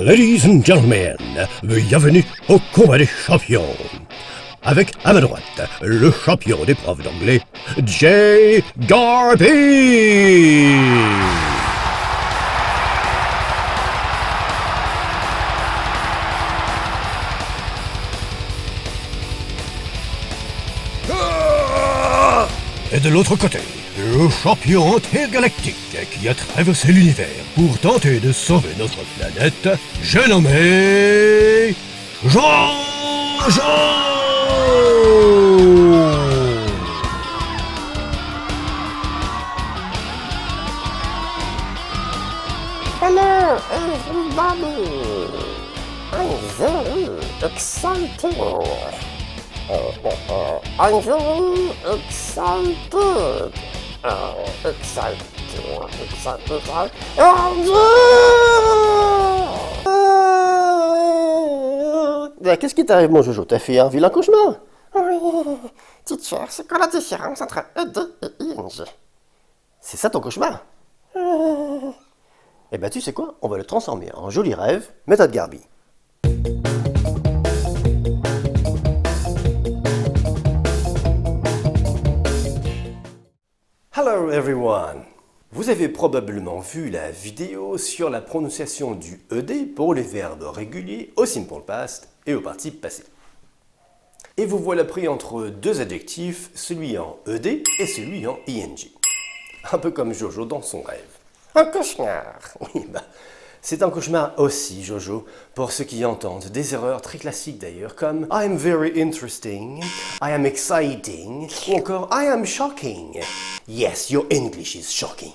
Ladies and gentlemen, bienvenue au combat des champions. Avec à ma droite, le champion des profs d'anglais, Jay Garby. Et de l'autre côté, le champion intergalactique qui a traversé l'univers pour tenter de sauver notre planète, j'ai nommé Jojo. Hello everybody! I'm very excited. I'm very excited. Qu'est-ce qui t'arrive, mon Jojo? T'as fait un vilain cauchemar? Oui, teacher, c'est quoi la différence entre ED et ING? C'est ça ton cauchemar? Eh ben, tu sais quoi? On va le transformer en joli rêve, méthode Garby. Hello everyone! Vous avez probablement vu la vidéo sur la prononciation du ED pour les verbes réguliers au simple past et au participe passé. Et vous voilà pris entre deux adjectifs, celui en ED et celui en ING. Un peu comme Jojo dans son rêve. Un cauchemar. Oui, c'est un cauchemar aussi, Jojo, pour ceux qui entendent des erreurs très classiques d'ailleurs, comme I am very interesting, I am exciting, ou encore I am shocking. Yes, your English is shocking.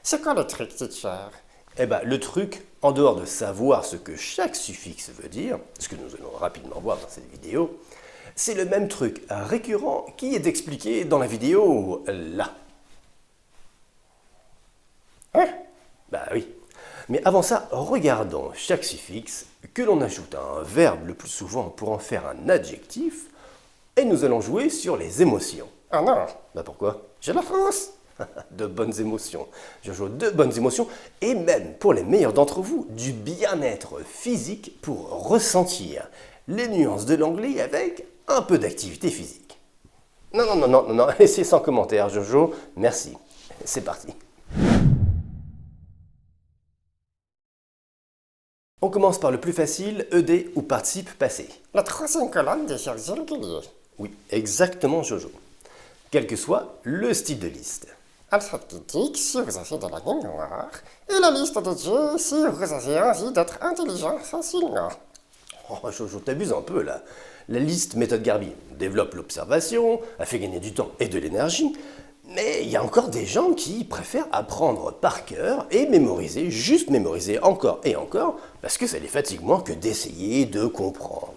C'est quoi le truc, teacher? Eh ben, le truc, en dehors de savoir ce que chaque suffixe veut dire, ce que nous allons rapidement voir dans cette vidéo, c'est le même truc récurrent qui est expliqué dans la vidéo là. Hein? Bah oui. Mais avant ça, regardons chaque suffixe que l'on ajoute à un verbe le plus souvent pour en faire un adjectif, et nous allons jouer sur les émotions. Oh non, Bah pourquoi? j'ai la fausse. De bonnes émotions. Je joue de bonnes émotions, et même pour les meilleurs d'entre vous, du bien-être physique pour ressentir les nuances de l'anglais avec un peu d'activité physique. Non, et c'est sans commentaire, Jojo. Merci. C'est parti. On commence par le plus facile, ED ou participe passé. La troisième colonne des verbes irréguliers. Oui, exactement, Jojo. Quel que soit le style de liste. Elle sera critique si vous avez de la mémoire, et la liste de Dieu si vous avez envie d'être intelligent facilement. Oh, Jojo, t'abuses un peu là. La liste méthode Garby développe l'observation, elle fait gagner du temps et de l'énergie, mais il y a encore des gens qui préfèrent apprendre par cœur et mémoriser, juste mémoriser encore et encore, parce que ça les fatigue moins que d'essayer de comprendre.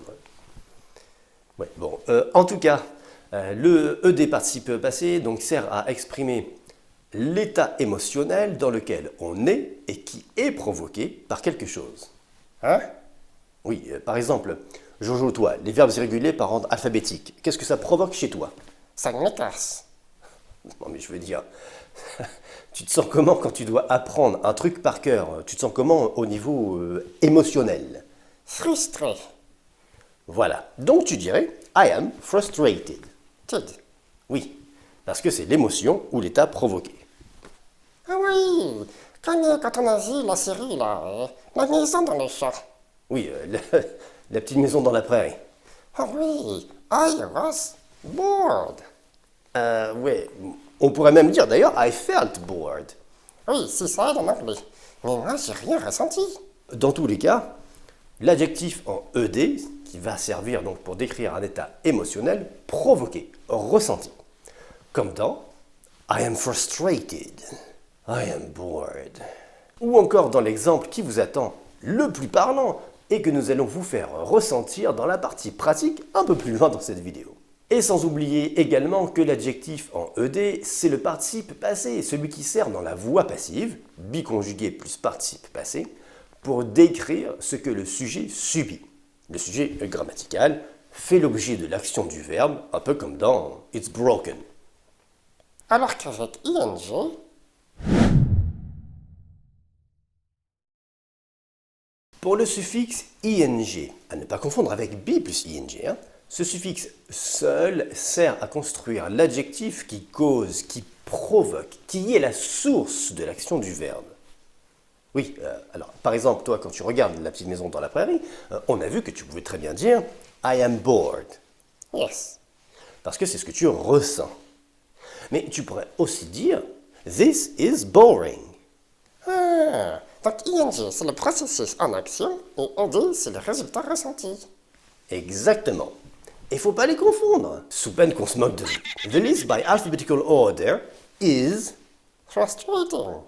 Ouais, bon, en tout cas, le ED participe passé donc, sert à exprimer l'état émotionnel dans lequel on est et qui est provoqué par quelque chose. Hein? Oui, par exemple, Jojo, toi, les verbes irréguliers par ordre alphabétique, qu'est-ce que ça provoque chez toi? Ça me casse. Non mais je veux dire, tu te sens comment quand tu dois apprendre un truc par cœur? Tu te sens comment au niveau émotionnel? Frustré. Voilà, donc tu dirais I am frustrated. Tid. Oui, parce que c'est l'émotion ou l'état provoqué. Ah oui, quand on a vu la série là, la maison dans les champs. Oui, la petite maison dans la prairie. Ah oui, I was bored. Ouais, on pourrait même dire d'ailleurs I felt bored. Oui, c'est ça en anglais. Mais moi, j'ai rien ressenti. Dans tous les cas, l'adjectif en ED, qui va servir donc pour décrire un état émotionnel provoqué, ressenti. Comme dans I am frustrated, I am bored. Ou encore dans l'exemple qui vous attend le plus parlant et que nous allons vous faire ressentir dans la partie pratique un peu plus loin dans cette vidéo. Et sans oublier également que l'adjectif en ED, c'est le participe passé, celui qui sert dans la voix passive, biconjugué plus participe passé, pour décrire ce que le sujet subit. Le sujet grammatical fait l'objet de l'action du verbe, un peu comme dans It's broken. Alors qu'avec ING, Pour le suffixe ing, à ne pas confondre avec be plus ing, ce suffixe seul sert à construire l'adjectif qui cause, qui provoque, qui est la source de l'action du verbe. Oui, alors par exemple, toi quand tu regardes La petite maison dans la prairie, on a vu que tu pouvais très bien dire I am bored. Yes. Parce que c'est ce que tu ressens. Mais tu pourrais aussi dire This is boring. Ah, donc ing c'est le processus en action et ed c'est le résultat ressenti. Exactement. Et il ne faut pas les confondre, sous peine qu'on se moque de nous. The list by alphabetical order is Frustrating.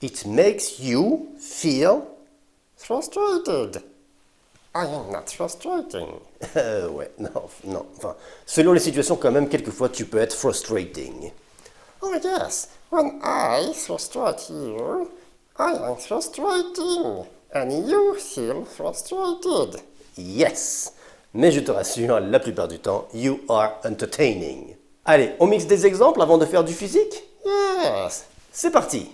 It makes you feel Frustrated. I am not frustrating. ouais, non. Enfin, selon les situations, quand même, quelquefois, tu peux être frustrating. Oh yes, when I frustrate you, I am frustrating. And you feel frustrated. Yes. Mais je te rassure, la plupart du temps, you are entertaining. Allez, on mixe des exemples avant de faire du physique? Yes. C'est parti.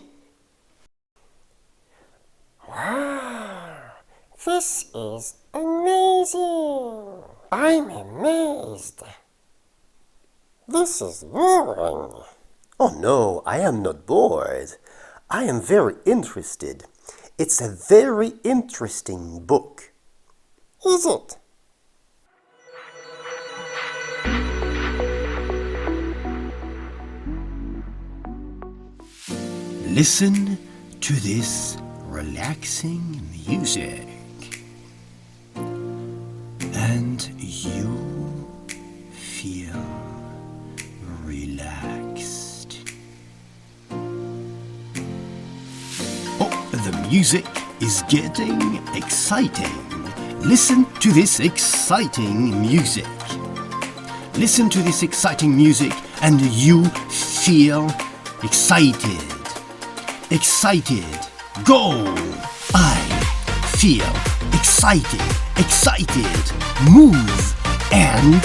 Wow, this is amazing. I'm amazed. This is boring. Oh no, I am not bored. I am very interested. It's a very interesting book. Is it? Listen to this relaxing music, and you feel relaxed. Oh, the music is getting exciting. Listen to this exciting music. Listen to this exciting music, and you feel excited. Excited. Go! I feel excited. Excited. Move and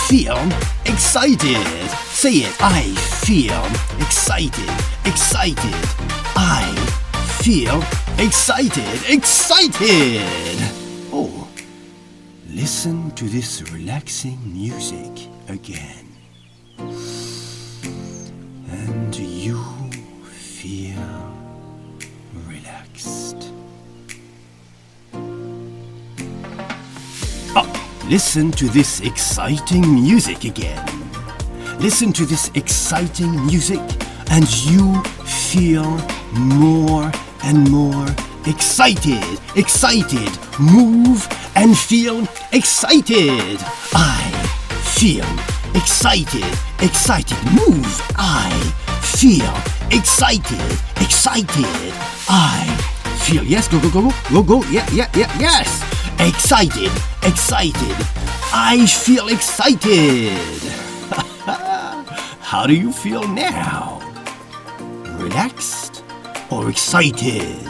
feel excited. Say it. I feel excited. Excited. I feel excited. Excited. Oh, listen to this relaxing music again. And you feel relaxed. Listen to this exciting music again. Listen to this exciting music, and you feel more and more excited. Excited. Move and feel excited. I feel excited. Excited. Move. I feel excited. Excited. I feel. Yes, go, go, go, go, go, go. Yeah, yes. Excited. Excited. I feel excited. How do you feel now? Relaxed or excited?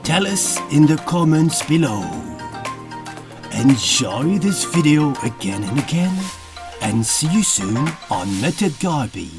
Tell us in the comments below. Enjoy this video again and again, and see you soon on Method Garby.